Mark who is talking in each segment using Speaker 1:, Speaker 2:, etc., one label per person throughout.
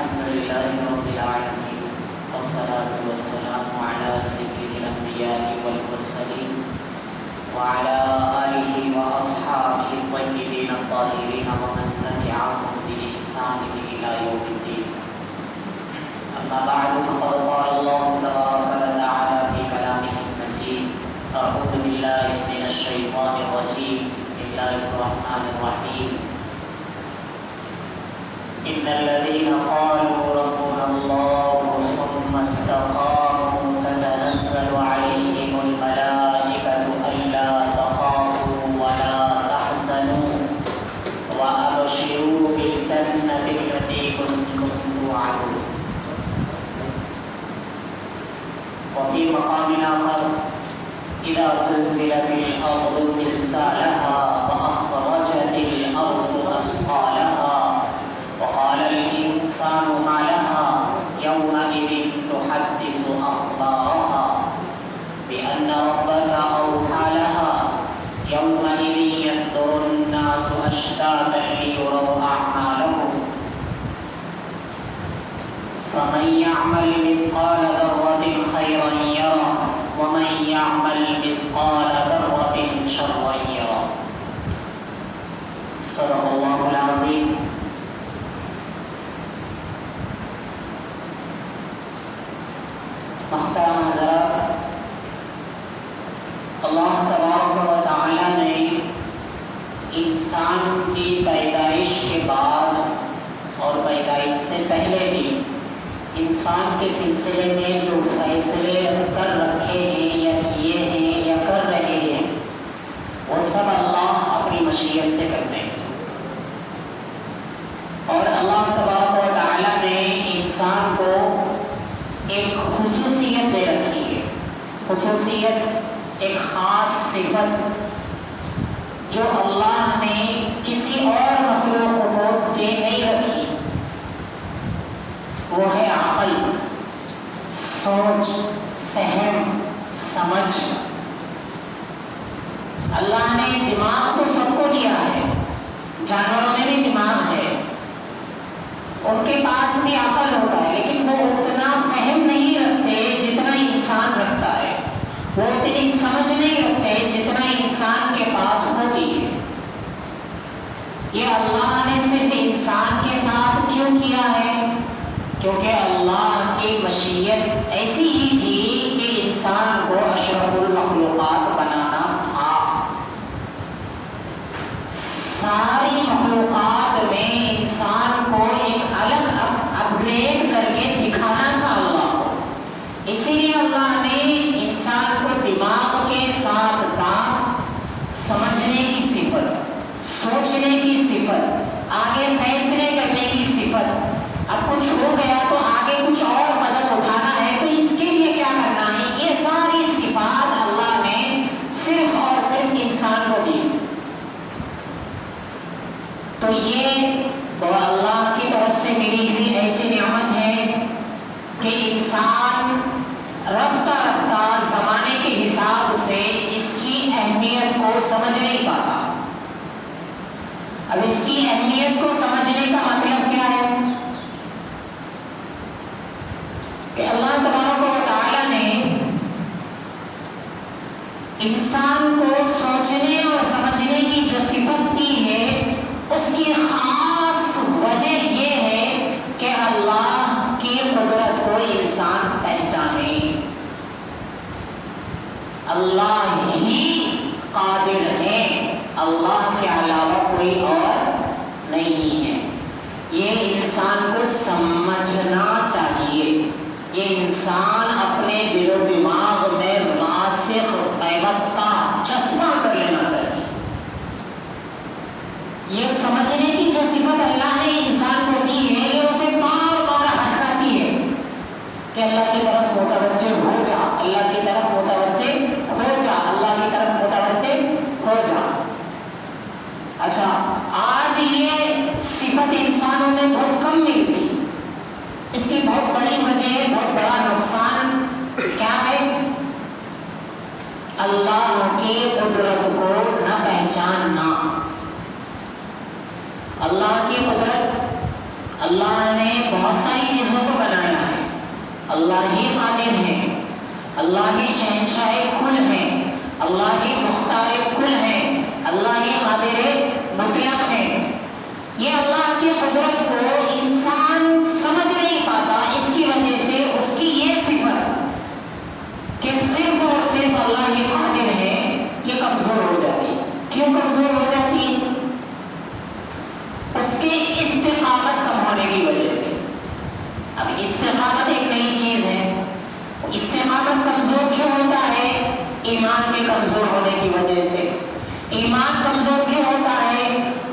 Speaker 1: الحمد لله رب العالمين والصلاة والسلام على سيد الأنبياء والمرسلين وعلى آله وأصحابه الطيبين الطاهرين ومن تبعهم بإحسان إلى يوم الدين. أما بعد فقد قال الله تبارك وتعالى في كلامه المجيد: أعوذ بالله من الشيطان الرجيم، بسم الله الرحمن الرحيم. إن الذين قالوا ربنا الله ثم استقاموا تتنزل عليهم الملائكة ألا تخافوا ولا تحزنوا وأبشروا بالجنة التي كنتم توعدون. وفي مقام آخر: إذا زلزلت الأرض زلزالها وأخرجت الأرض أثقالها وقال الإنسان ما لها يومئذ تحدث أخبارها بأن ربك أوحى لها يومئذ يصدر الناس أشتاتا ليروا أعمالهم فمن يعمل مثقال ذرة خيرا يره ومن يعمل مثقال ذرة شرا يره. صدق الله العظيم. محترم حضرات، اللہ تبارک و تعالی نے انسان کی پیدائش کے بعد اور پیدائش سے پہلے بھی انسان کے سلسلے میں جو فیصلے کر رکھے ہیں یا کیے ہیں یا کر رہے ہیں وہ سب اللہ اپنی مشیت سے کرتے ہیں. اور اللہ تبارک و تعالی نے انسان کو ایک خصوصیت دے رکھی ہے. خصوصیت ایک خاص صفت جو اللہ نے کسی اور مخلوق کو دے نہیں رکھی، وہ ہے عقل، سوچ، فہم، سمجھ. اللہ نے دماغ تو سب کو دیا ہے، جانوروں میں بھی دماغ ہے، ان کے پاس بھی عقل ہوتا ہے، لیکن وہ اتنا فہم نہیں رکھتے جتنا انسان رکھتا ہے، وہ اتنی سمجھ نہیں رکھتے جتنا انسان کے پاس ہوتی ہے. یہ اللہ نے صرف انسان کے ساتھ کیوں کیا ہے؟ کیونکہ اللہ کی مشیت ایسی ہی تھی کہ انسان کو اشرف المخلوقات بنانا تھا. ساری مخلوقات میں انسان کو ایک الگ اپ گریڈ کر کے دکھانا تھا اللہ کو. اسی لیے اللہ نے انسان کو دماغ کے ساتھ ساتھ سمجھنے کی صفت، سوچنے کی صفت، آگے فیصلے کرنے کی صفت. اب کچھ ہو گیا تو آگے کچھ اور قدم اٹھانا ہے تو اس کے لیے کیا کرنا ہے، یہ ساری صفات اللہ نے صرف اور صرف انسان کو دی. تو یہ وہ اللہ کی طرف سے ملی ہوئی ایسی نعمت ہے کہ انسان رفتہ رفتہ زمانے کے حساب سے اس کی اہمیت کو سمجھ نہیں پاتا. اب اس کی اہمیت کو سمجھنے کا مطلب کیا ہے کہ اللہ تبارک و تعالی نے انسان کو سوچنے اور سمجھنے کی جو صفت دی ہے اس کی خاص وجہ یہ ہے کہ اللہ کی قدرت کو انسان پہچانے. اللہ ہی قادر ہے، اللہ کے علاوہ کوئی اور نہیں ہے. یہ انسان کو سمجھنا چاہیے. یہ انسان اپنے دل و دماغ میں راسخ پیوستہ چسپاں کر لینا چاہیے. یہ سمجھنے کی جو صفت اللہ نے انسان کو دی ہے یہ اسے بار بار ہٹکاتی ہے کہ اللہ کی طرف متوجہ ہو جا، اللہ کی طرف متوجہ ہو جا، اللہ کی طرف متوجہ ہو جا. اچھا، آج یہ صفت انسانوں میں بہت کم ملتی. اس کی بہت بڑی وجہ، بہت بڑا نقصان کیا ہے؟ اللہ کی قدرت کو نہ پہچاننا. اللہ کی قدرت اللہ نے بہت ساری چیزوں کو بنایا ہے. اللہ ہی قادر ہے, اللہ ہی شہنشاہ کل ہے, اللہ ہی مختار کل ہے, اللہ ہی قادر مطلق ہے. یہ اللہ کی قدرت کو انسان سمجھ نہیں پاتا, اس کی وجہ سے اس کی یہ صفت کہ صرف اور صرف اللہ ہی قادر ہے یہ کمزور ہو جاتی ہے. کیوں کمزور ہو جاتی ہے؟ اس کے استقامت کم ہونے کی وجہ سے. اب استقامت ایک نئی چیز ہے. استقامت کمزور کیوں ہوتا ہے؟ ایمان کے کمزور ہونے کی وجہ سے. ایمان کمزور کیوں ہوتا ہے؟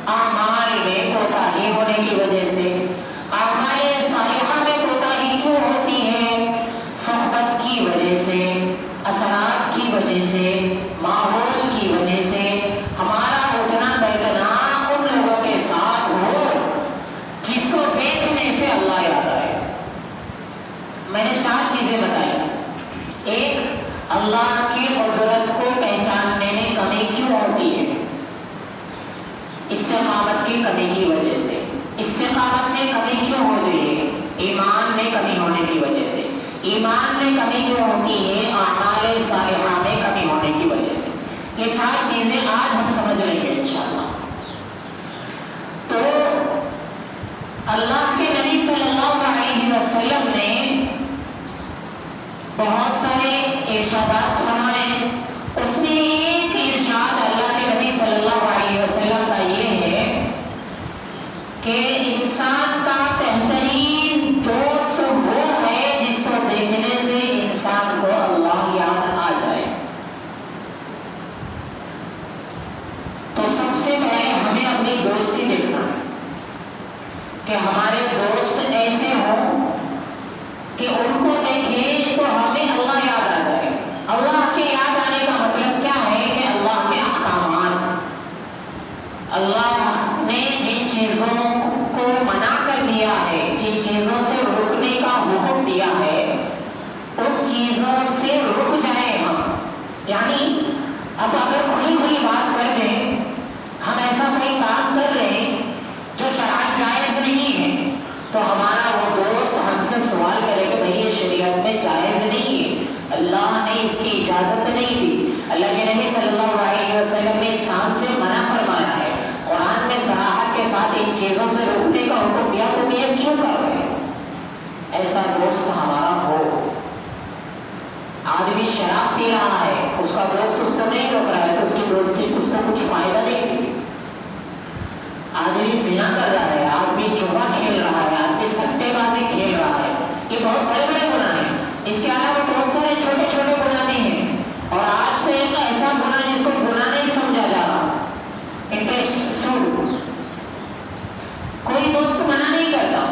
Speaker 1: اعمال میں کوتاہی ہونے کی وجہ سے. اعمال صالحہ میں کوتاہی کیوں ہوتی ہے؟ صحبت کی وجہ سے, اثرات کی وجہ سے, ماحول کی وجہ سے. ہمارا اٹھنا بیٹھنا ان لوگوں کے ساتھ ہو جس کو دیکھنے سے اللہ یاد آئے. میں نے 4 چیزیں بتائی. ایک, اللہ کی قدرت کو پہچاننے میں کمی کیوں ہوتی ہے؟ استقامت کی کمی کی وجہ سے. استقامت میں کمی کیوں ہوتی ہے؟ ایمان میں کمی ہونے کی وجہ سے. ایمان میں کمی کیوں ہوتی ہے؟ اعمال صالحہ میں کمی ہونے کی وجہ سے. یہ 4 چیزیں آج ہم سمجھ لیں گے انشاءاللہ. تو اللہ کے نبی صلی اللہ علیہ وسلم نے بہت سارے ارشادات فرمائے. اس میں ایک ارشاد اللہ کے نبی صلی اللہ علیہ وسلم کا یہ ہے کہ انسان کا بہترین دوست وہ ہے جس کو دیکھنے سے انسان کو اللہ یاد آ جائے. تو سب سے پہلے ہمیں اپنی دوستی دیکھنا ہے کہ ہمارے دوست ایسے ہوں کہ ان کو دیکھیں تو ہمیں اللہ یاد آ جائے. اللہ کے یاد آنے کا مطلب کیا ہے کہ اللہ کے احکامات, اللہ نے جن چیزوں کو منع کر دیا ہے, جن چیزوں سے رکنے کا حکم دیا ہے, ان چیزوں سے رک جائیں ہم. یعنی اب اگر کھلی ہوئی بات کر دیں, ہم ایسا کوئی کام کر رہے ہیں جو شرعاً جائز نہیں ہے, تو ہمارا وہ دوست ہم سے سوال کرے کہ بھئی یہ شریعت میں جائز نہیں ہے, اللہ نے اس کی اجازت نہیں دی. اللہ کے نبی صلی اللہ علیہ وسلم نے اس کام سے منع فرمایا ہے. قرآن میں صراحت کے ساتھ ان چیزوں سے روکنے کا حکم دیا, تم یہ کیوں کر رہے ہیں؟ ایسا دوست ہمارا ہو. آدمی شراب پی رہا ہے, اس کا دوست اس کو نہیں روک رہا ہے تو اس کی دوستی اس کو کچھ فائدہ نہیں دی. آدمی زنا کر رہا ہے, آدمی جوا کھیل رہا ہے, آدمی سٹے بازی کھیل رہا ہے, یہ بہت بڑے بڑے گناہ ہیں. اس کے علاوہ بہت سارے چھوٹے چھوٹے گناہ بھی ہیں. اور آج تو ایک ایسا گناہ جس کو گناہ نہیں سمجھا جا رہا, انٹرسٹ سود. کوئی دوست منع نہیں کرتا,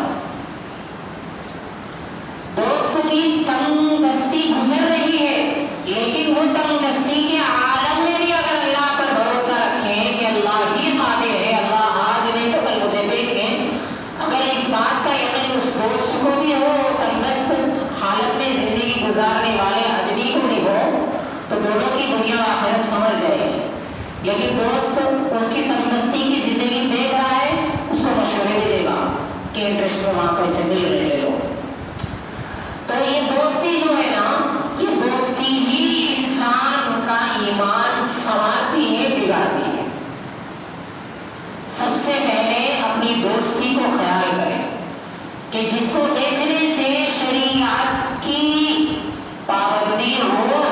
Speaker 1: دوست کی تنگ دستی گزر رہی ہے, لیکن وہ تنگ دستی کے عالم میں بھی اگر اللہ پر بھروسہ رکھیں کہ اللہ ہی قادر ہے, اللہ آج نہیں تو کل مجھے دیکھیں, اگر اس بات کا یقین اس دوست کو بھی ہو, تنگست حالت میں زندگی گزارنے والے آدمی کو بھی ہو, تو دونوں کی دنیا و آخرت سمجھ جائے گی. لیکن دوست اس کی تنگستی کی زندگی دیکھ رہا ہے, اس کو مشورے بھی دے گا کہ انٹرسٹ میں وہاں پیسے مل رہے لے لو. تو یہ دوستی جو ہے نا, یہ دوستی ہی انسان کا ایمان سنوارتی ہے, بگاڑتی ہے. سب سے پہلے اپنی دوستی کو خیال کریں کہ جس کو دیکھنے سے شریعت کی پابندی ہو,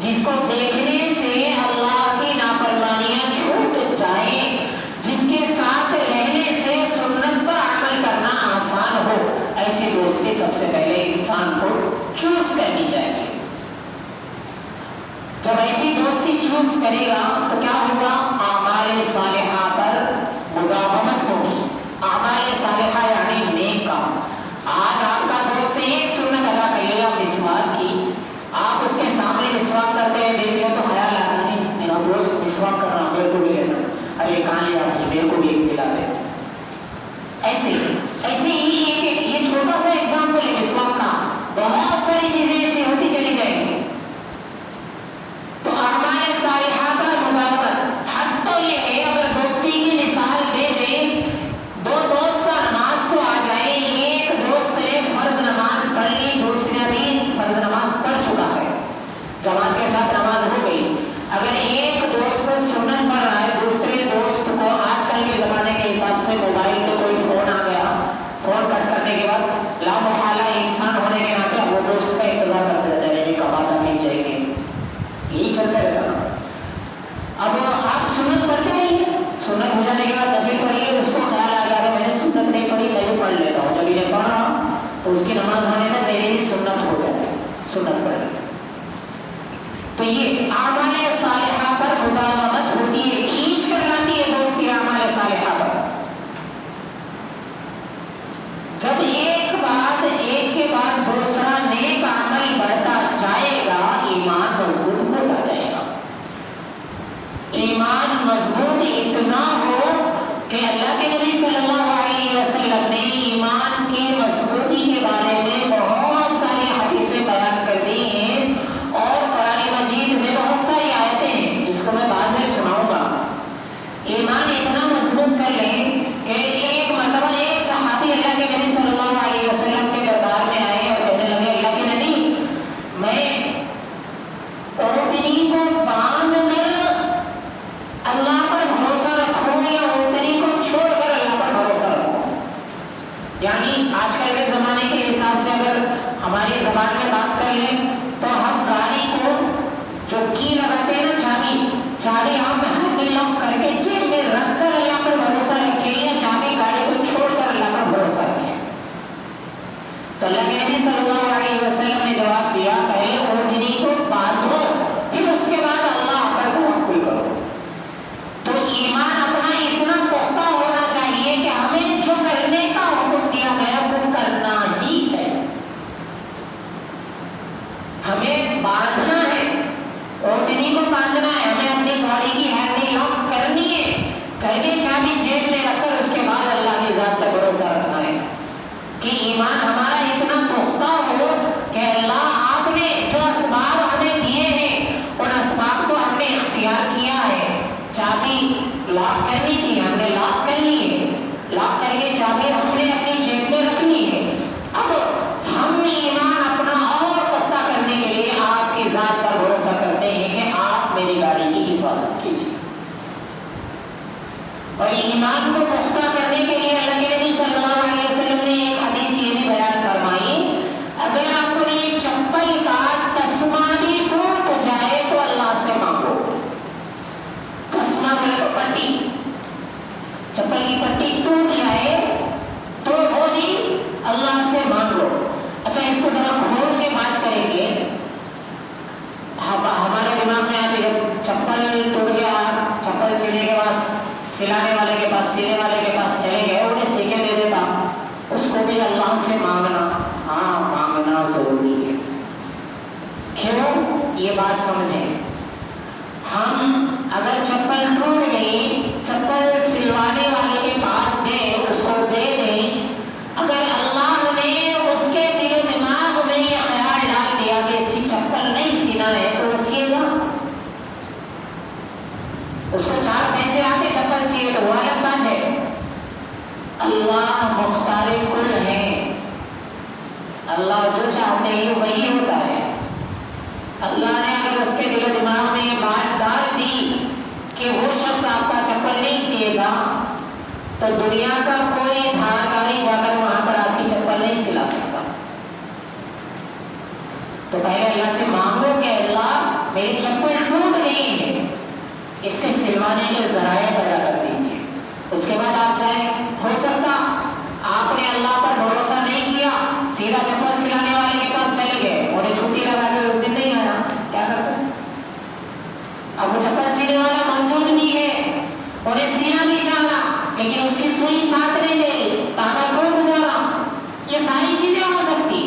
Speaker 1: جس کو دیکھنے سے اللہ کی نافرمانیاں چھوٹ جائیں, جس کے ساتھ رہنے سے سنت پر عمل کرنا آسان ہو, ایسی دوستی سب سے پہلے انسان کو چوز کرنی چاہیے. جب ایسی دوستی چوز کرے گا تو کیا ہوگا؟ اعمال صالحہ پر مداومت ہوگی. اعمال صالحہ یعنی نیک کام. آج آپ کا دوست سے ایک سنت ادا کر لے گا مسواک کی, آپ اس کے سامنے مسواک کرتے ہیں, دیکھ لیں تو خیال آتا ہے میرا دوست مسواک کر رہا, میرے کو بھی لینا, ارے کہاں لیا میرے کو بھی ایک دلا دے. ایسے ہی یہ چھوٹا سا ایگزامپل ہے مسواک کا, بہت ساری چیزیں ایسی ہوتی چلی جائیں گی. تو اعمال صالحہ پر مداومت. حد تو یہ ہے اگر دوستی کی مثال دے دیں, دو دوست نماز کو آ جائیں, اس کی نماز ہونے تک میری بھی سنت ہو جائے، سنت پڑھ لے۔ تو یہ اعمال صالحہ پر مداومت ہوتی ہے، کھینچ کر لاتی ہے دوستی اعمال صالحہ پر۔ جب ایک کے بعد دوسرا نیک عمل بڑھتا جائے گا، ایمان مضبوط ہوتا جائے گا۔ ایمان مضبوط اتنا ہو کہ اللہ کے نبی صلی اللہ علیہ وسلم نے ایمان کی مضبوطی کے بارے میں بہت ساری حدیثیں بیان کر دی ہیں، اور قرآن مجید میں بہت ساری آیتیں ہیں جس کو میں بعد میں سناؤں گا۔ ایمان اتنا مضبوط کر لیں کہ ایک مرتبہ ایک صحابی اللہ کے نبی صلی اللہ علیہ وسلم کے دربار میں آئے اور کہنے لگے، اللہ کے نبی، میں اوٹنی کو باندھ کر اللہ پر بھروسہ رکھوں یا اوٹنی کو چھوڑ کر اللہ پر بھروسہ رکھوں؟ یعنی آج کل کے زمانے کے حساب سے اگر ہماری زبان میں بات کر لیں تو ہم گاڑی کو جو کی لگاتے ہیں نا، چابی ہم ہینڈل لاک کر کے جیب میں رکھ کر اللہ پر بھروسہ رکھیں یا چابی گاڑی کو چھوڑ کر اللہ پر بھروسہ رکھیں؟ تو اللہ کے نبی صلی اللہ علیہ وسلم نے جواب دیا، پہلے اوٹنی کو باندھو، پھر اس کے بعد اللہ پر توکل کرو۔ تو ایمان اپنا اتنا پختہ ہونا چاہیے کہ ہمیں جو کرنے کا حکم دیا گیا وہ کرنا ہی ہے، ہمیں باندھنا ہے، اوٹنی کو باندھنا ہے، ہمیں اپنی گاڑی کی ہینڈل لاک کرنی ہے، کر کے چابی جیب میں رکھ کر اس کے بعد اللہ کی ذات پر بھروسہ رکھنا ہے کہ ایمان ہمارا اتنا پختہ ہو کہ اللہ آپ نے جو اسباب ہمیں دیے ہیں ان اسباب کو ہم نے اختیار کیا ہے۔ چابی لاک کرنی تھی، ہم نے لاک کر لی ہے، لاک کر کے چابی ہم نے اپنی جیب میں رکھنی ہے۔ اب ہم ایمان اپنا اور پختہ کرنے کے لیے آپ کی ذات پر بھروسہ کرتے ہیں کہ آپ میری گاڑی کی حفاظت کیجیے۔ اور ایمان کو پختہ کرنے کے لیے اللہ کے نبی صلی اللہ علیہ وسلم نے ایک حدیث یہ بھی بیان فرمائی، اگر اپنی چپل کا تسمہ بھی ٹوٹ جائے تو اللہ سے مانگو۔ تسمہ بولے تو پٹی، چپل کی پٹی ٹوٹ جائے تو وہ بھی اللہ سے مانگو۔ اچھا، اس کو ذرا کھول کے بات کریں گے۔ ہمارے دماغ میں آتے جب چپل ٹوٹ گیا، چپل سینے کے پاس سلانے والے کے پاس، سینے والے کے پاس چلے گئے، انہیں سیکھے دے دیتا، اس کو بھی اللہ سے مانگنا، ہاں مانگنا ضروری ہے۔ کیوں؟ یہ بات سمجھیں، ہم اگر چپل ٹوٹ گئی، چپل سلوانے والے کے پاس گئے، اس کو دے دیں، اگر اللہ نے اس کے دل و دماغ میں یہ خیال ڈال دیا کہ اس کی چپل نہیں سینا ہے تو وہ سیے گا؟ اس کو 4 پیسے آتے چپل سیے تو وہ الگ بات ہے۔ اللہ مختار کل ہے، اللہ جو چاہتے ہیں وہی ہوتا ہے۔ اللہ نے اگر اس کے دل و دماغ میں یہ بات ڈال دی کہ وہ شخص آپ کا چپل نہیں سیے گا تو دنیا کا کوئی دھارکاری جا کر وہاں پر آپ کی چپل نہیں سلا سکتا۔ تو پہلے اللہ سے مانگو کہ اللہ میری چپل ٹوٹ گئی ہے، اس کے سلوانے کے ذرائع پیدا کر دیجیے۔ اس کے بعد آپ جائیں، ہو سکتا آپ نے اللہ پر بھروسہ نہیں کیا، سیدھا چپل سلانے والے کے پاس چلے گئے، انہیں چھٹی لگا کے اس دن نہیں آیا، کیا کرتے؟ اب وہ چپل سینے والا موجود بھی ہے، انہیں سینا بھی چاہا لیکن اس کی سوئی ساتھ نہیں دے رہی، تالا ٹوٹ جا رہا۔ یہ ساری چیزیں ہو سکتی،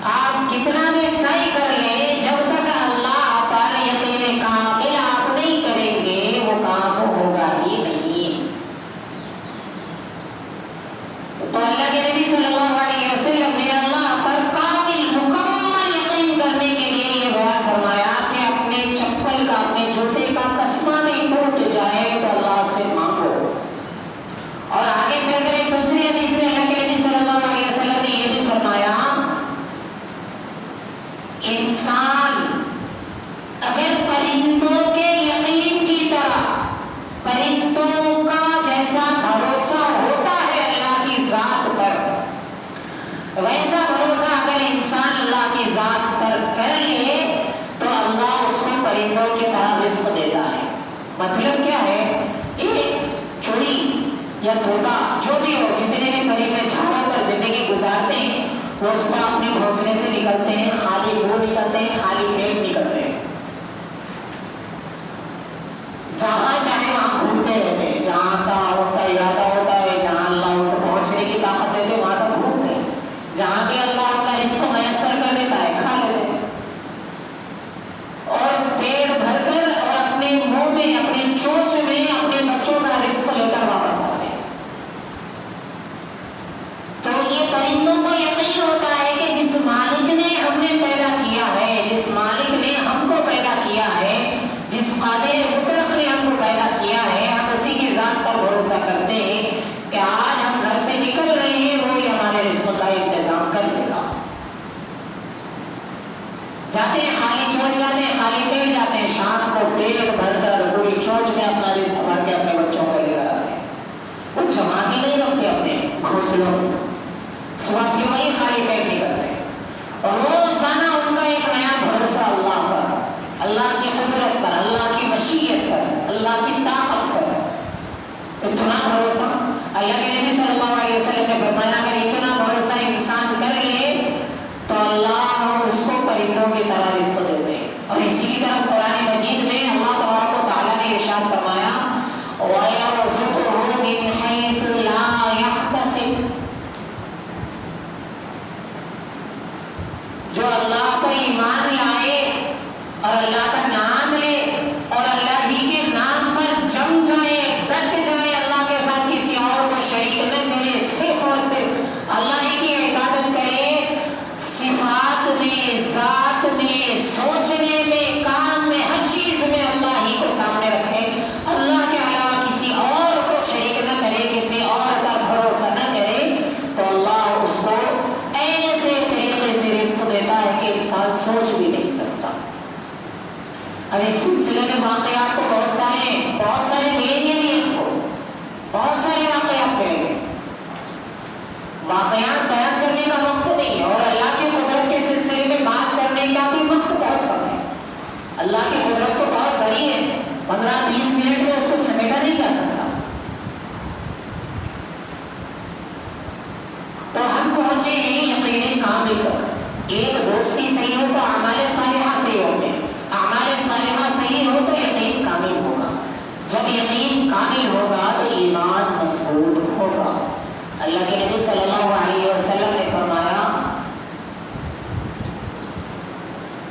Speaker 1: آپ کتنا بھی ٹرائی کر لیں، جب تک اللہ پر یقین کامل آپ نہیں کریں گے وہ کام ہوگا ہی نہیں۔ یا طوطا جو بھی ہو، جتنے بھی پرندے جھاڑوں پر زندگی گزارتے ہیں وہ اس پر اپنے گھونسلے سے نکلتے ہیں، خالی منہ نکلتے ہیں، خالی پیٹ نکلتے ہیں، جہاں چاہے وہاں گھومتے رہتے ہیں، جہاں کا ان کا ارادہ ہوتا ہے، جہاں اللہ ان کو پہنچنے کی طاقت دیتے ہیں وہاں تک گھومتے ہیں، جہاں بھی اللہ ان کا رزق میسر کر دیتا ہے کھا لیتے ہیں، اور پیٹ بھر کر اور اپنے منہ میں، اپنے چونچ میں اپنے بچوں کا رزق لے کر واپس آتے ہیں۔ تو یہ پرندوں کو یقین ہوتا ہے کہ جس مالک نے ہم نے پیدا کیا ہے، جس مالک نے ہم کو پیدا کیا ہے، جس قادر مطلق نے ہم کو پیدا کیا ہے، ہم اسی کی ذات پر بھروسہ کرتے ہیں کہ آج ہم گھر سے نکل رہے ہیں، وہ ہی ہمارے رزق کا انتظام کر دے گا۔ جاتے ہیں خالی چونچ، جاتے ہیں خالی پیٹ، جاتے ہیں شام کو پیٹ بھر کر پوری چونچ میں اپنا رزق بھر کے اپنے بچوں کو لے کر آتے ہیں۔ وہ جما کے نہیں رکھتے اپنے گھونسلوں میں، صبح بھی وہی خالی پیٹ نکلتے ہیں، اور روزانہ ان کا ایک نیا بھروسہ اللہ پر، اللہ کی قدرت پر، اللہ کی مشیت پر، اللہ کی طاقت پر، اتنا بھروسہ۔ اللہ کے نبی صلی اللہ علیہ وسلم نے فرمایا اگر اتنا بھروسہ انسان کر لے تو اللہ اس کو پرندوں کی طرح رزق دیتے ہیں۔ اور اسی کی طرح قرآن مجید میں اللہ تبارک و تعالیٰ نے ارشاد فرمایا وَيَرْزُقْهُ مِنْ حَيْثُ لَا يَحْتَسِبُ، جو اللہ پر ایمان لائے اور اللہ کا نام لے اور اللہ ہی کے نام پر جم جائے، ڈٹ جائے، اللہ کے ساتھ کسی اور کو شریک نہ کرے، صرف اور صرف اللہ ہی کی عبادت کرے، صفات میں، ذات میں، سوچنے میں، کام میں، ہر چیز میں اللہ ہی کو سامنے رکھے، اللہ کے علاوہ کسی اور کو شریک نہ کرے، کسی اور کا بھروسہ نہ کرے، تو اللہ اس کو ایسے طریقے سے رزق دیتا ہے کہ انسان سوچ بھی نہیں سکتا۔ اب اس سلسلے میں واقعات تو بہت سارے ملیں گے بھی، ہم کو بہت سارے واقعات ملیں گے، واقعات بیان کرنے کا وقت نہیں ہے، اور اللہ کی قدرت کے سلسلے میں بات کرنے کا بھی وقت بہت کم ہے۔ اللہ کی قدرت تو بہت بڑی ہے، 15-20 منٹ میں اس کو سمیٹا نہیں جا سکتا۔ تو ہم پہنچے ہیں یقین کامل تک۔ ایک دوستی صحیح ہو تو اعمال صالحہ صحیح ہوں گے، اعمال صالحہ صحیح ہو تو یقین کامل ہوگا، جب یقین کامل ہوگا تو ایمان مضبوط ہوگا۔ اللہ کے نبی صلی اللہ علیہ وسلم نے فرمایا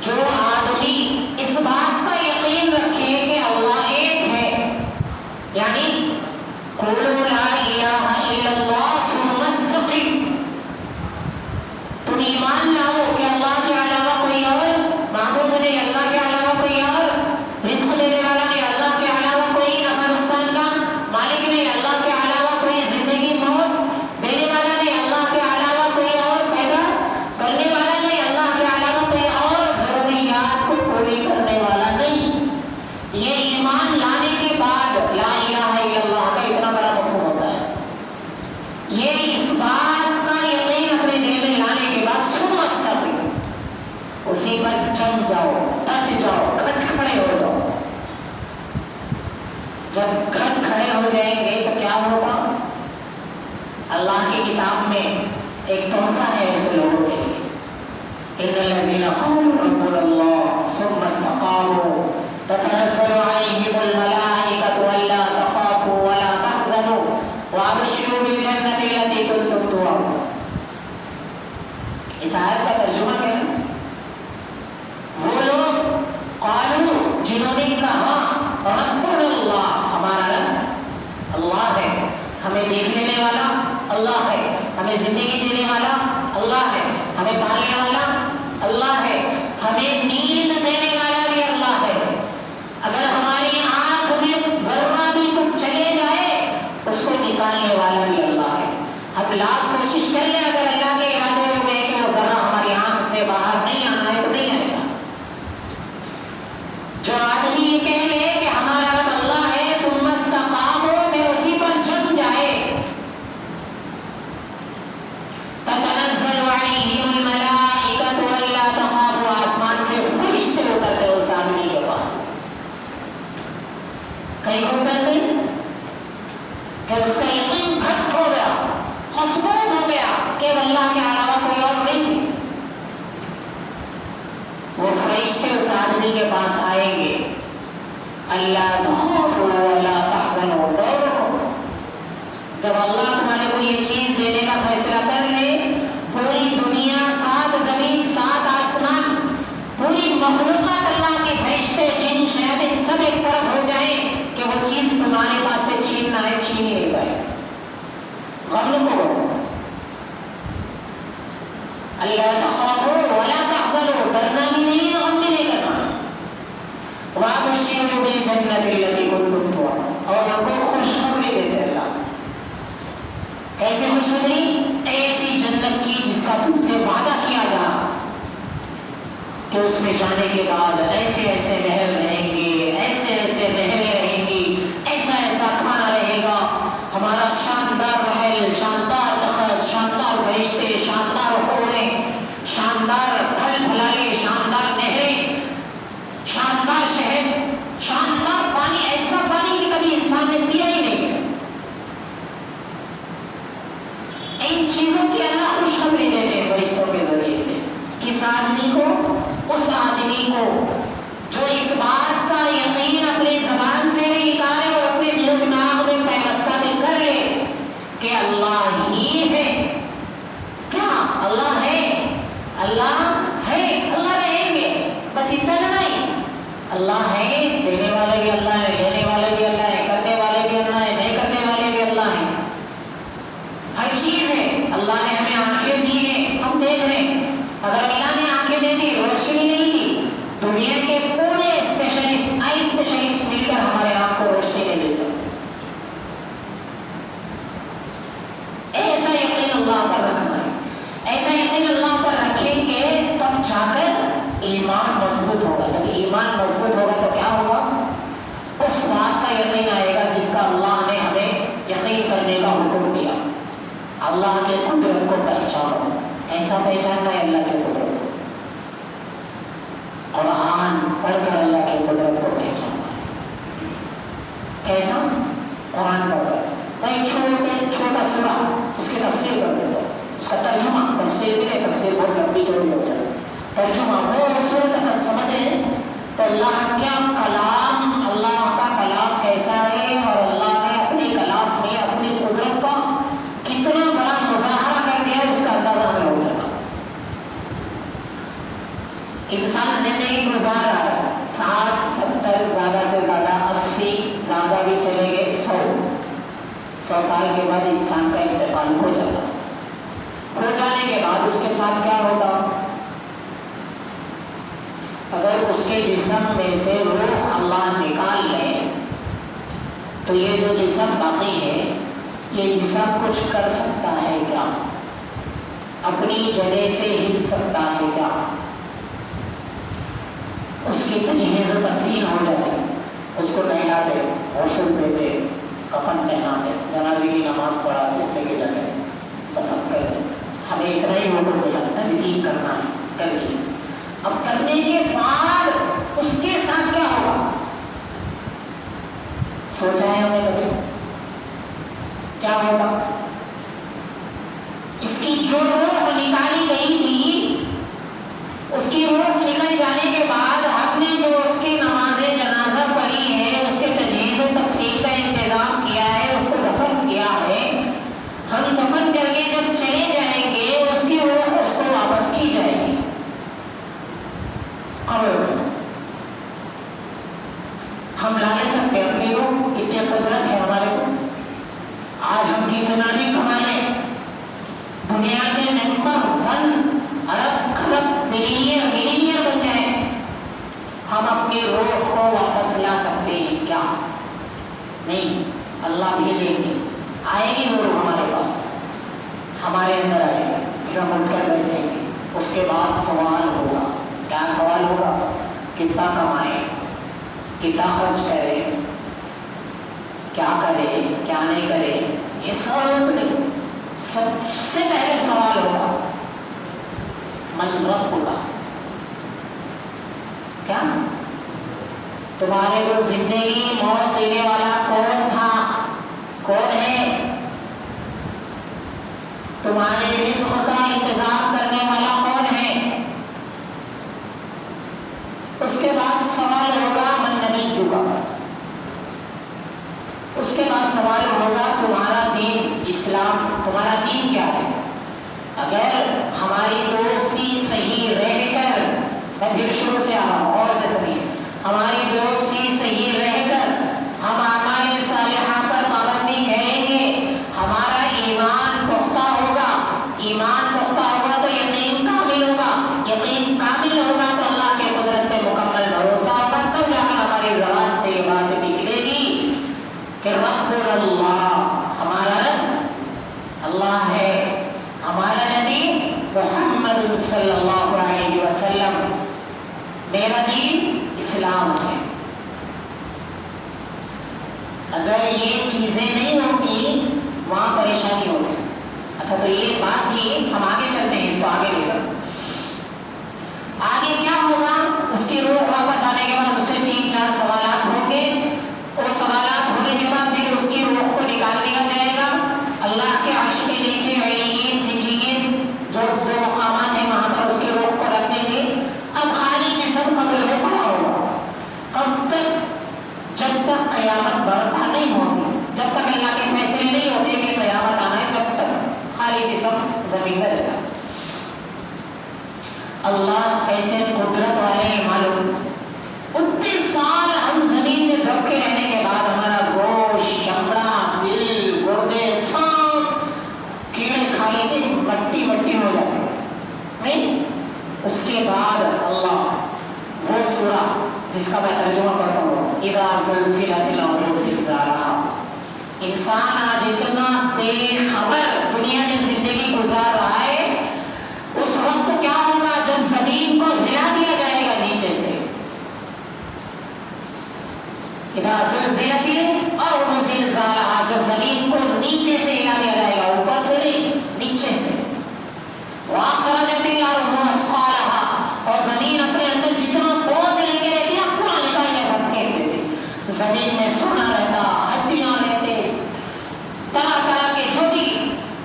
Speaker 1: جو آدمی اس بات کا یقین رکھے کہ اللہ ایک ہے، یعنی قولوا لا الہ الا اللہ ثم استقم، تم ایمان لاؤ کہ اللہ کے علاوہ کوئی اور معبود نہیں، اللہ کے علاوہ کوئی اور رزق دینے والا نہیں، اللہ کے علاوہ کوئی نفع نقصان کا مالک نہیں، اللہ کے علاوہ کوئی زندگی موت دینے والا نہیں، اللہ کے علاوہ کوئی اور پیدا کرنے والا نہیں، اللہ کے علاوہ کوئی اور ضروریات کو پوری کرنے والا نہیں۔ یہ ایمان لانے کے بعد لا الہ الا اللہ کا اتنا بڑا مفہوم ہوتا ہے، یہ اس بات کا یقین اپنے دل میں لانے کے بعد ثم استقم، اسی پر جم جاؤ، ڈٹ جاؤ، کھٹ کھڑے ہو جاؤ۔ جب کھٹ کھڑے ہو جائیں گے تو کیا ہوگا؟ اللہ کی کتاب میں ایک تحفہ ہے ایسے لوگوں کے لیے، ان الذین قالوا ربنا اللہ ثم استقاموا تتنزل علیہم الملائکۃ الا تخافوا ولا تحزنوا وابشروا بالجنۃ التي کنتم توعدون۔ اس آیت کا ترجمہ کیا ہے؟ وہ لوگ قالوا جنہوں نے کہا ربنا اللہ، ہمارا رب اللہ ہے، ہمیں دیکھ لینے والا اللہ ہے، ہمیں زندگی دینے والا اللہ ہے، ہمیں پالنے والا اللہ ہے، ہمیں نیند دینے والا بھی اللہ ہے، اگر ہماری آنکھ میں ذرہ بھی کچھ چلے جائے اس کو نکالنے والا بھی اللہ ہے۔ ہم لاکھ کوشش کر لیں، اگر اللہ کے ارادے ہو گئے کہ وہ ذرہ ہماری آنکھ سے باہر نہیں آنا ہے تو نہیں آئے گا۔ جو آدمی یہ کہہ لے کہ ہمارا رب اللہ ہے ثم استقاموا، پھر اسی پر جم جائے، تتنزل علیہم الملائکۃ الا تخافوا، آسمان سے فرشتے اترتے اس آدمی کے پاس، کہیں اترتے کہ اس کا یقین آدمی کے پاس آئیں گے، اللہ تخافوا ولا تحزنوا، ڈر رکھو۔ جب اللہ تمہارے کو یہ چیز دینے کا فیصلہ کر لے، پوری دنیا، 7 زمین 7 آسمان، پوری مخلوقات، اللہ کے فرشتے، جن شیاطین سب ایک طرف ہو جائیں کہ وہ چیز تمہارے پاس سے چھیننا ہے، چھین ہی نہیں پائے۔ غم نہ کرو، اللہ تخافوا ولا تحزنوا، ڈرنا بھی نہیں ہے، غم بھی نہیں کرنا۔ وابشروا بالجنة التي كنتم توعدون، اور ان کو خوشخبری دیتے اللہ۔ کیسے خوشخبری؟ ایسی جنت کی جس کا تم سے وعدہ کیا جا کہ اس میں جانے کے بعد ایسے ایسے محل رہیں گے، ایسے ایسے نہریں رہیں گی، ایسا ایسا کھانا رہے گا، ہمارا شاندار محل، شاندار تخت، شاندار فرشتے، شاندار حوریں، شاندار پھل پھلائے، شاندار نہریں، شاندار شہر، شاندار پانی، ایسا پانی کہ کبھی انسان نے پیا ہی نہیں ہے۔ ان چیزوں کی اللہ خوشخبری دیتے ہیں فرشتوں کے ذریعے سے۔ کس آدمی کو؟ اس آدمی کو جو اس بات کا یقین اپنے زبان سے بھی نکالے اور اپنے دل و دماغ میں پیوستہ بھی کر لے کہ اللہ ہی ہے۔ کیا اللہ ہے؟ اللہ ہے، اللہ رہیں گے، بس اتنا نہیں، اللہ ہے، دینے والے بھی اللہ ہے، لینے والے بھی اللہ ہے، کرنے والے بھی اللہ ہے، نہیں کرنے والے بھی اللہ ہے، ہر چیز ہے۔ اللہ نے ہمیں آنکھیں دی ہیں، ہم دیکھ رہے ہیں۔ اگر اللہ نے آنکھیں دے دی، روشنی نہیں دی، دنیا کے پورے اسپیشلسٹ، آئی اسپیشلسٹ مل کر ہمارے آنکھ کو روشنی نہیں دے سکتے۔ ایسا یقین اللہ پر رکھنا ہے، ایسا یقین اللہ پر رکھیں گے تب جا کر ایمان مضبوط ہوگا۔ جب ایمان مضبوط ہوگا تو کیا ہوگا؟ اس بات کا یقین آئے گا جس کا اللہ نے ہمیں یقین کرنے کا حکم دیا۔ اللہ کے قدرت کو پہچانو۔ ایسا پہچاننا ہے اللہ کی قدرت کو، قرآن پڑھ کر اللہ کی قدرت کو پہچاننا ہے۔ کیسا؟ قرآن پڑھ کر۔ میں ایک چھوٹا سورہ اس کی تفسیر کر دیتا ہوں، اس کا ترجمہ، تفسیر بھی نہیں، تفسیر بہت لمبی چوڑی ہو جائے، ترجمہ وہ سورت اپن سمجھ لیں تو اللہ کا کلام، اللہ کا کلام کیسا ہے، اور اللہ نے اپنے کلام میں اپنی قدرت کا کتنا بڑا مظاہرہ کر دیا ہے، اس کا اندازہ ہمیں ہو جاتا۔ انسان زندگی گزار رہا ہے 60 70 زیادہ سے زیادہ 80، زیادہ بھی چلے گئے 100 سال کے بعد انسان کا انتقال ہو جاتا۔ ہو جانے کے بعد اس کے ساتھ کیا ہوتا؟ اگر اس کے جسم میں سے روح اللہ نکال لے تو یہ جو جسم باقی ہے، یہ جسم کچھ کر سکتا ہے کیا؟ اپنی جگہ سے ہل سکتا ہے کیا؟ اس کی تجہیز و تدفین ہو جائے، اس کو نہلاتے، غسل دیتے، کفن پہناتے، جنازے کی نماز پڑھاتے، لے کے جاتے، دفن کر دیں۔ ہمیں اتنا ہی حکم ملا تدفین کرنا ہے، کر لیا۔ اب کرنے کے بعد اس کے ساتھ کیا ہوگا؟ سوچا ہے ہم نے کبھی کیا ہوگا؟ اس کی جو روح نکالی گئی تھی، اس کی روح نکل جانے کے بعد ہم نے جو اس کی نماز جنازہ پڑھی ہے، اس کے تجہیز و تکفین کا انتظام کیا ہے، اس کو دفن کیا ہے، ہم دفن کر کے جب چلے جائیں گے اس کی روح اس کو واپس کی جائے گی قبر میں۔ ہم لا نہیں سکتے اپنی روح، اتنی قدرت ہے ہمارے کو۔ آج ہم کتنا بھی کما لیں، دنیا کے نمبر 1 ارب خرب ملینئر بن جائیں، ہم اپنی روح کو واپس لا سکتے ہیں کیا؟ نہیں۔ اللہ بھیجیں گے، آئے گی وہ روح ہمارے پاس، ہمارے اندر آئے گا، پھر ہم اٹھ کر بیٹھیں گے۔ اس کے بعد سوال ہوگا۔ کیا سوال ہوگا؟ کتنا کمائے، کتنا خرچ کرے، کیا کرے، کیا نہیں کرے، یہ سب نہیں۔ سب سے پہلے سوال ہوگا من رب ہوگا، کیا تمہارے کو زندگی موت دینے والا کون تھا، کون ہے، تمہارے رزق کا انتظام کرنے والا کون ہے، اس کے اسلام تمہارا دین کیا ہے؟ اگر ہماری دوستی صحیح رہ کر، میں پھر شروع سے آ رہا ہوں اور سے سنیے، ہماری دوستی صحیح رہ کر ہم اعمال صالحہ پر پابندی کریں گے، ہمارا ایمان پختہ ہوگا، ایمان پختہ ہوگا تو یقین کامل ہوگا، یقین کامل ہوگا تو اللہ کے قدرت پہ مکمل بھروسہ ہوگا، تب جا کر ہماری زبان سے یہ بات نکلے گی کہ رب اللہ، ہمارا رب اللہ ہے، ہمارا نبی محمد صلی اللہ علیہ وسلم، میرا دین اسلام ہے۔ اگر یہ چیزیں نہیں ہوتی وہاں پریشانی ہوگی۔ اچھا تو یہ بات تھی، ہم آگے چلتے ہیں، اس کو آگے لے کر آگے کیا ہوگا؟ اس کی روح واپس آنے کے بعد اس سے 3-4 سوالات ہوں گے، اور سوالات ہونے کے بعد پھر اس کی روح کو نکال لیا جائے گا، اللہ کے عرش کے نیچے علیین سجین جو دو مقامات ہیں وہاں پر اس کی روح کو رکھ دیں گے۔ اب خالی جسم قبر میں پڑا ہوگا، کب تک؟ جب تک قیامت برپا نہیں ہوگی، جب تک اللہ کے فیصلے نہیں ہوتے کہ قیامت آنا ہے، جب تک خالی جسم زمین میں رہتا۔ اللہ کیسے قدرت والے ہیں معلوم؟ 29 سال ہم زمین میں دب کے رہنے کے بعد ہمارا گوشت، چمڑا، دل، گردے سب کیڑے کھا لے کے مٹی مٹی ہو جاتے نہیں؟ اس کے بعد اللہ وہ سورہ جس کا میں ترجمہ کرتا ہوں، اذا زلزلت الارض زلزالها، انسان آج اتنا بے خبر دنیا میں زندگی گزار رہا ہے، اس وقت کیا ہوگا جب زمین کو ہلا دیا جائے گا نیچے سے۔ اذا زلزلت الارض زلزالها، جب زمین کو نیچے سے ہلا دیا جائے گا، اوپر سے نہیں، نیچے سے۔ واخرجت الارض اثقالها، اور زمین اپنے اندر جتنا بوجھ لے کے رہتی ہے پورا نکال کے سب پھینک دیتی۔ زمین میں سونا رہتا، ہڈیاں رہتے، طرح طرح کے جو بھی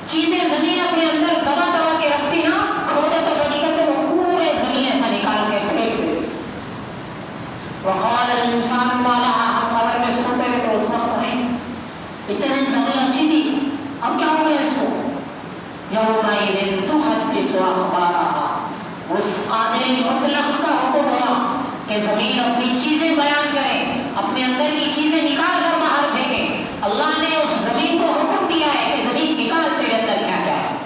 Speaker 1: چیزیں زمین اپنے اندر دبا دبا کے رکھتی نا، کھودے تو جو نکلتے وہ پورے زمین ایسا نکال کے پھینک دیتی۔ وقال الانسان ما لها، ہم قبر میں سوتے ہوئے تو اس وقت نہیں، اتنی زمین اچھی تھی، اب کیا ہو گیا اس کو؟ یومئذ تحدث اخبارها، اس قادر مطلق کا حکم ہوا کہ زمین اپنی چیزیں بیان کرے، اپنے اندر کی چیزیں نکال کر باہر پھینکے۔ اللہ نے اس زمین کو حکم دیا ہے کہ زمین نکال تیرے اندر کیا کیا ہے،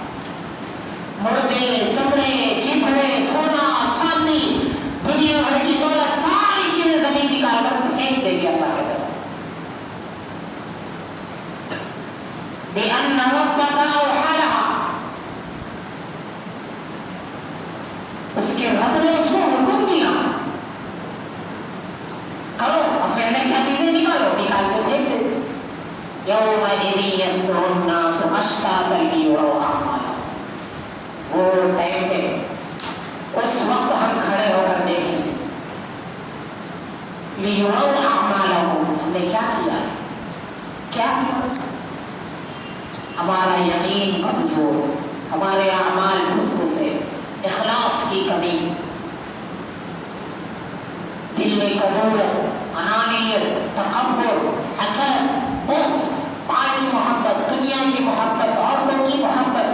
Speaker 1: مردے، چمڑے، چیتڑے، سونا، چاندی، دنیا بھر کی دولت، ساری چیزیں زمین نکال کر پھینک دے گی اللہ کے طرف۔ بِأَنَّ رَبَّكَ أَوْحَىٰ لَهَا، اس کے رب نے اس کو حکم دیا، کرو اپنے اندر کیا چیزیں نکالو، نکال کے پھینک دے۔ یومئذ یصدر الناس اشتاتا لیروا اعمالهم، وہ ٹائم پہ اس وقت ہم کھڑے ہو کر دیکھیں گے، لیروا اعمالهم، ہم نے کیا کیا ہے، کیا کیا؟ ہمارا یقین کمزور، ہمارے اعمال مصوصے، اخلاص کی کمی، دل میں کدورت، انانیت، تکبر، حسد، بغض، مال کی محبت، دنیا کی محبت، عورتوں کی محبت،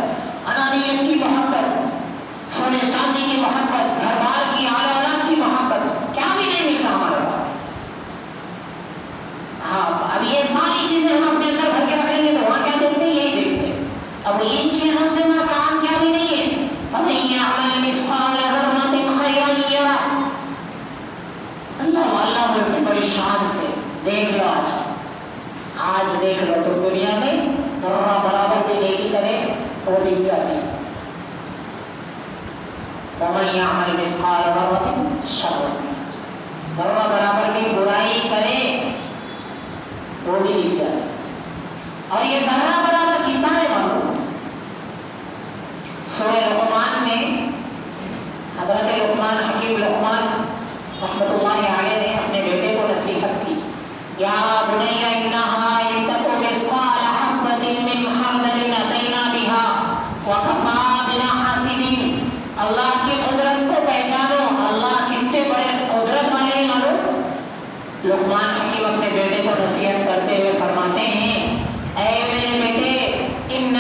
Speaker 1: انانیت کی محبت، سونے چاندی کی محبت، گھر بار کی، اعلیٰ اولاد کی محبت، کیا بھی نہیں ملتا ہمارے پاس۔ ہاں اب یہ ساری چیزیں ہم اپنے اندر بھر کے رکھ لیں گے تو وہاں کیا دیکھتے ہیں، یہی دیکھتے ہیں۔ اب ان چیزوں سے وہاں کام کیا بھی نہیں ہے۔ فَمَن يَعْمَلْ مِثْقَالَ ذَرَّةٍ خَيْرًا يَرَهُ، اللہ بولتے بڑی شان سے دیکھ لو، آج دیکھ لو تو دنیا میں ذرہ برابر بھی نیکی کرے تو وہ دکھ جاتی ہے۔ وَمَن يَعْمَلْ مِثْقَالَ ذَرَّةٍ شَرًّا يَرَهُ، ذرہ برابر بھی برائی کرے وہ بھی دکھ جاتی ہے۔ اور یہ ذرہ برابر کتنا ہے معلوم؟ سورہ لقمان میں حضرت لقمان، حکیم لقمان رحمۃ اللہ علیہ نے اپنے بیٹے کو نصیحت کی، یا بنی انہا ان تک مثقال حبۃ من خردل اتینا بها وکفی بنا حاسبین۔ اللہ کی قدرت کو پہچانو، اللہ کتنے بڑے قدرت والے معلوم۔ لقمان حکیم اپنے بیٹے کو نصیحت کرتے ہوئے فرماتے ہیں، اے میرے بیٹے، ان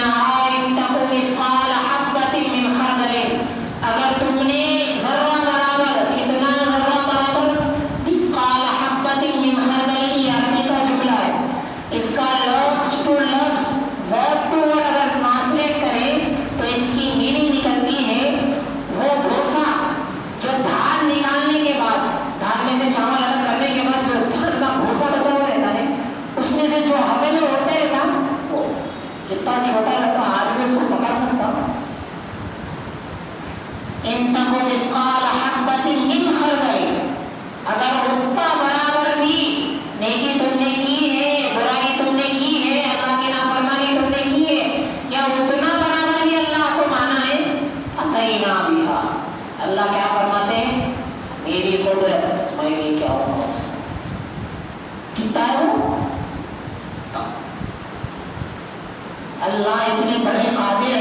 Speaker 1: اتنا چھوٹا لگا آدمی اس کو پکڑ سکتا؟ ان تک مثقال حبۃ من خردل، اگر اتنا برابر بھی نیکی تم نے کی ہے، برائی تم نے کی ہے، اللہ کی نافرمانی تم نے کی ہے، یا اتنا برابر بھی اللہ کو مانا ہے، اتینا بہا، اللہ کیا فرماتے ہیں؟ میری قدرت، میں بھی کیا ہوں بس کتنا ہے وہ؟ اللہ اتنے بڑے قادر